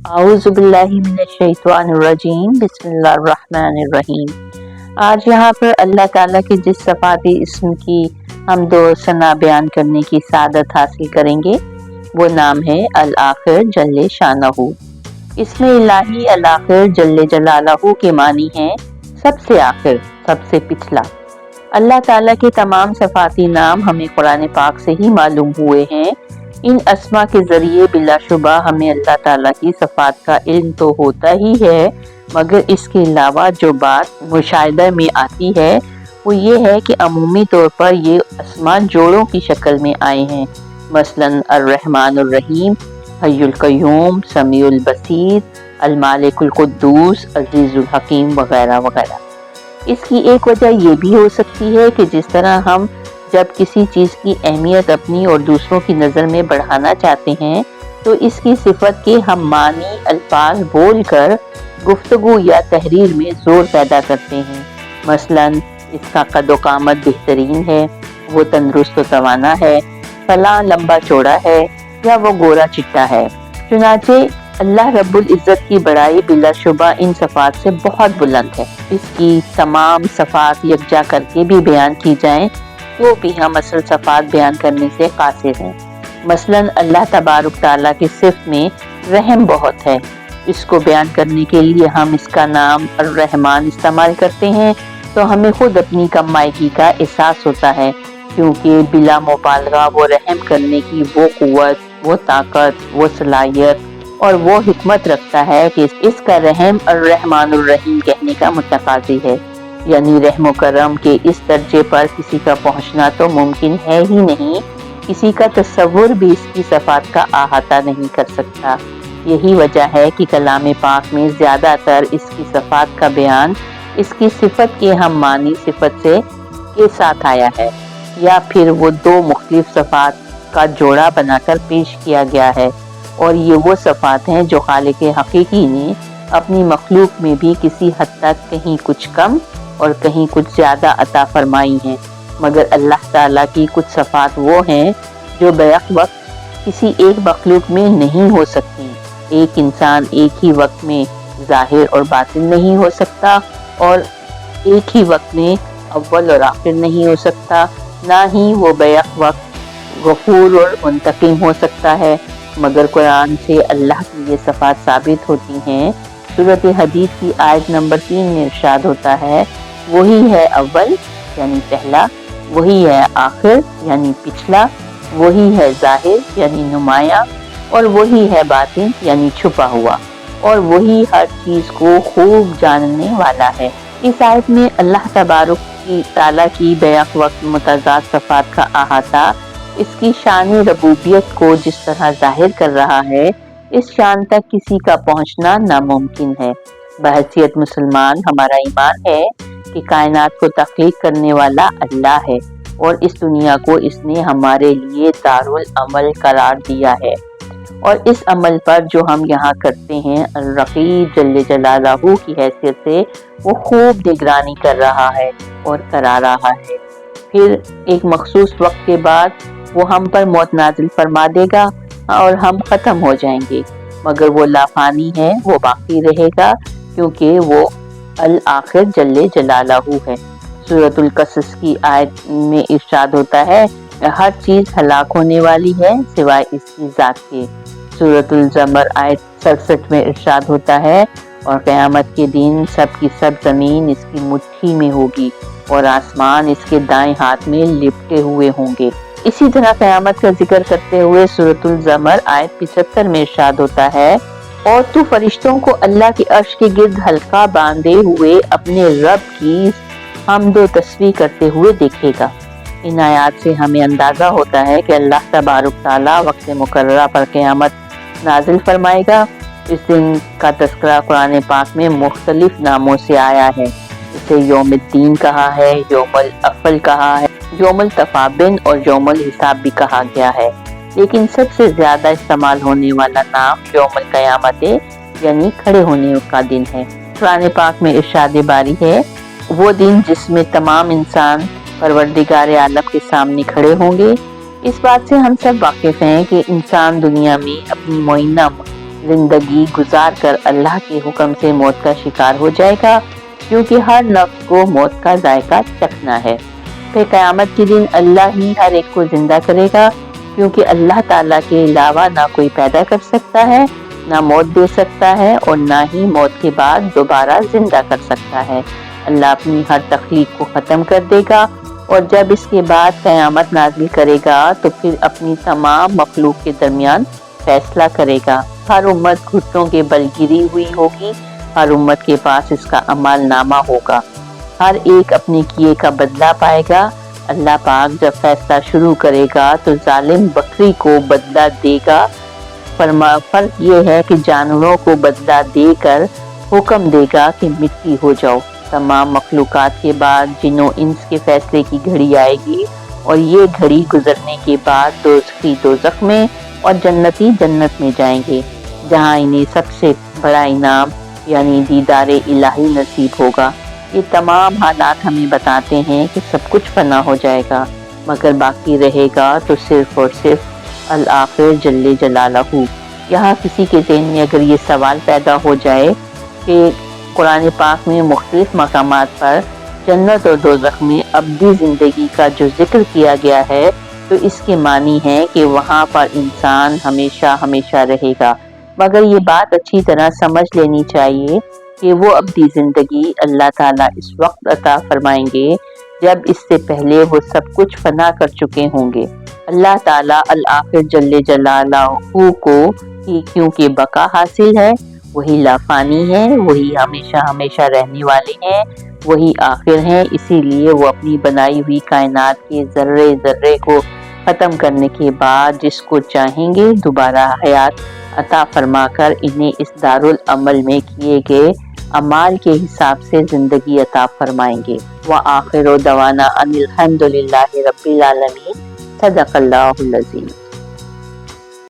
अऊज़ु बिल्लाहि मिनश्शैतानिर्रजीम बिस्मिल्लाहिर्रहमानिर्रहीम। आज यहाँ पर अल्लाह ताला के जिस सफ़ाती इस्म की हम दो सना बयान करने की सादत हासिल करेंगे वो नाम है अल आखिर जल्ले शानहू। इसमें इलाही अल आखिर जल्ले जलालहू के मानी है सबसे आखिर, सबसे पिछला। अल्लाह ताला के तमाम सफ़ाती नाम हमें कुरान पाक से ही मालूम हुए हैं। इन अस्मा के ज़रिए बिलाशुबा हमें अल्लाह ताला की सफ़ात का इल्म तो होता ही है, मगर इसके अलावा जो बात मुशाहिदा में आती है वो ये है कि अमूमी तौर पर ये अस्मा जोड़ों की शक्ल में आए हैं। मसलन अर्रहमानुर रहीम, हय्युल क़य्यूम, समीउल बसीर, अल मालिकुल कुद्दूस, अज़ीज़ुल हकीम वगैरह वगैरह। इसकी एक वजह ये भी हो सकती है कि जिस तरह हम जब किसी चीज़ की अहमियत अपनी और दूसरों की नज़र में बढ़ाना चाहते हैं तो इसकी सिफत के हम मानी अल्फाज बोलकर गुफ्तगू या तहरीर में ज़ोर पैदा करते हैं। मसलन इसका कद कामत बेहतरीन है, वो तंदुरुस्त व तवाना है, फला लंबा चौड़ा है या वो गोरा चिट्टा है। चुनाचे अल्लाह रब्बुल इज़्ज़त की बड़ाई बिलाशुबा इन सफ़ात से बहुत बुलंद है। इसकी तमाम सफ़ात यकजा करके भी बयान की जाएं तो भी हम असल सफ़ात बयान करने से कासिर हैं। मसलन अल्लाह तबारुक ताला की सिफ़त में रहम बहुत है। इसको बयान करने के लिए हम इसका नाम अर्रहमान इस्तेमाल करते हैं तो हमें खुद अपनी कमाईगी का एहसास होता है, क्योंकि बिला मुबालगा वो रहम करने की वो क़ुव्वत, वो ताकत, वो सलाहियत और वो हिकमत रखता है कि इसका रहम अर्रहमानुर रहीम कहने का मुतकाज़ी है। यानी रहम करम के इस दर्जे पर किसी का पहुंचना तो मुमकिन है ही नहीं, किसी का तसव्वुर भी इसकी सफ़ात का अहाता नहीं कर सकता। यही वजह है कि कलाम पाक में ज़्यादातर इसकी सफ़ात का बयान इसकी सिफत के हम मानी सिफत से के साथ आया है, या फिर वो दो मुख्तलिफ सफ़ात का जोड़ा बनाकर पेश किया गया है। और ये वो सफ़ात हैं जो खालिक हकीकी ने अपनी मखलूक में भी किसी हद तक कहीं कुछ कम और कहीं कुछ ज़्यादा अता फरमाई हैं। मगर अल्लाह ताला की कुछ सफ़ात वो हैं जो बैक वक्त किसी एक मखलूक में नहीं हो सकती। एक इंसान एक ही वक्त में ज़ाहिर और बातिन नहीं हो सकता, और एक ही वक्त में अव्वल और आखिर नहीं हो सकता, ना ही वो बैक वक्त गफूर और मुंतकिम हो सकता है। मगर कुरान से अल्लाह की ये सफ़ात साबित होती हैं। सूरत हदीद की आयत नंबर 3 में इरशाद होता है, वही है अव्वल यानी पहला, वही है आखिर यानी पिछला, वही है ज़ाहिर यानी नुमाया, और वही है बातिन यानी छुपा हुआ, और वही हर चीज़ को खूब जानने वाला है। इस आयत में अल्लाह तबारुक ताला की बैक वक्त मुतज़ाद सफ़ात का अहाता इसकी शान रबूबियत को जिस तरह जाहिर कर रहा है, इस शान तक किसी का पहुंचना नामुमकिन है। बहैसियत मुसलमान हमारा ईमान है कि कायनात को तख्लीक करने वाला अल्लाह है और इस दुनिया को इसने हमारे लिए दारुल अमल करार दिया है, और इस अमल पर जो हम यहाँ करते हैं रक़ीब जल्ले जलालहू की हैसियत से वो खूब निगरानी कर रहा है और करा रहा है। फिर एक मखसूस वक्त के बाद वो हम पर मौत नाजिल फरमा देगा और हम ख़त्म हो जाएंगे, मगर वो लाफानी है, वो बाकी रहेगा, क्योंकि वो अल आखिर जल्ले जलालहू है। सूरतुल कसस की आयत में इरशाद होता है, हर चीज़ हलाक होने वाली है सिवाय इसकी ज़ात के। सूरतुल ज़मर आयत 67 में इरशाद होता है, और क़यामत के दिन सब की सब ज़मीन इसकी मुट्ठी में होगी और आसमान इसके दाएं हाथ में लिपटे हुए होंगे। इसी तरह क़यामत का जिक्र करते हुए सूरतुल ज़मर आयत 75 में इरशाद होता है, और तू फरिश्तों को अल्लाह के अर्श के गिर्द हल्का बांधे हुए अपने रब की हम्द व तस्बीह करते हुए देखेगा। इन आयात से हमें अंदाज़ा होता है कि अल्लाह तबारुक ताला वक्त मुकर्ररा पर क़यामत नाजिल फरमाएगा। इस दिन का तज़किरा कुरान पाक में मुख्तलिफ नामों से आया है। इसे यौमुद्दीन कहा है, यौमुल अफ़ल कहा है, यौमुल तफ़ाबिन और यौमुल हिसाब भी कहा गया है, लेकिन सबसे ज़्यादा इस्तेमाल होने वाला नाम यौमुल क़यामत यानी खड़े होने का दिन है। कुरान पाक में इरशाद बारी है, वो दिन जिसमें तमाम इंसान परवरदिगार आलम के सामने खड़े होंगे। इस बात से हम सब वाकिफ़ हैं कि इंसान दुनिया में अपनी मुइन्ना زندگی گزار کر اللہ کے حکم سے موت کا شکار ہو جائے گا، کیونکہ ہر نفس کو موت کا ذائقہ چکھنا ہے۔ پھر قیامت کے دن اللہ ہی ہر ایک کو زندہ کرے گا، کیونکہ اللہ تعالیٰ کے علاوہ نہ کوئی پیدا کر سکتا ہے، نہ موت دے سکتا ہے، اور نہ ہی موت کے بعد دوبارہ زندہ کر سکتا ہے۔ اللہ اپنی ہر تخلیق کو ختم کر دے گا، اور جب اس کے بعد قیامت نازل کرے گا تو پھر اپنی تمام مخلوق کے درمیان فیصلہ کرے گا۔ ہر امت گھٹنوں کے بل گری ہوئی ہوگی، ہر امت کے پاس اس کا اعمال نامہ ہوگا، ہر ایک اپنے کیے کا بدلہ پائے گا۔ اللہ پاک جب فیصلہ شروع کرے گا تو ظالم بکری کو بدلہ دے گا۔ فرق یہ ہے کہ جانوروں کو بدلہ دے کر حکم دے گا کہ مٹی ہو جاؤ۔ تمام مخلوقات کے بعد جن و انس کے فیصلے کی گھڑی آئے گی، اور یہ گھڑی گزرنے کے بعد دوزخی دوزخ میں اور جنتی جنت میں جائیں گے، جہاں انہیں سب سے بڑا انعام یعنی دیدار الہی نصیب ہوگا۔ یہ تمام حالات ہمیں بتاتے ہیں کہ سب کچھ فنا ہو جائے گا، مگر باقی رہے گا تو صرف اور صرف الآخر جل جلالہ۔ یہاں کسی کے ذہن میں اگر یہ سوال پیدا ہو جائے کہ قرآن پاک میں مختلف مقامات پر جنت اور دوزخ میں ابدی زندگی کا جو ذکر کیا گیا ہے، تو اس کے معنی ہے کہ وہاں پر انسان ہمیشہ ہمیشہ رہے گا، مگر یہ بات اچھی طرح سمجھ لینی چاہیے کہ وہ ابدی زندگی اللہ تعالیٰ اس وقت عطا فرمائیں گے جب اس سے پہلے وہ سب کچھ فنا کر چکے ہوں گے۔ اللہ تعالیٰ الآخر جل جلالہ کو ہی کیونکہ بقا حاصل ہے، وہی لافانی ہے، وہی ہمیشہ ہمیشہ رہنے والے ہیں، وہی آخر ہیں، اسی لیے وہ اپنی بنائی ہوئی کائنات کے ذرے ذرے کو ختم کرنے کے بعد جس کو چاہیں گے دوبارہ حیات عطا فرما کر انہیں اس دارالعمل میں کیے گئے اعمال کے حساب سے زندگی عطا فرمائیں گے۔ وآخر دعوانا ان الحمد للہ رب العالمین۔ صدق اللہ العظیم۔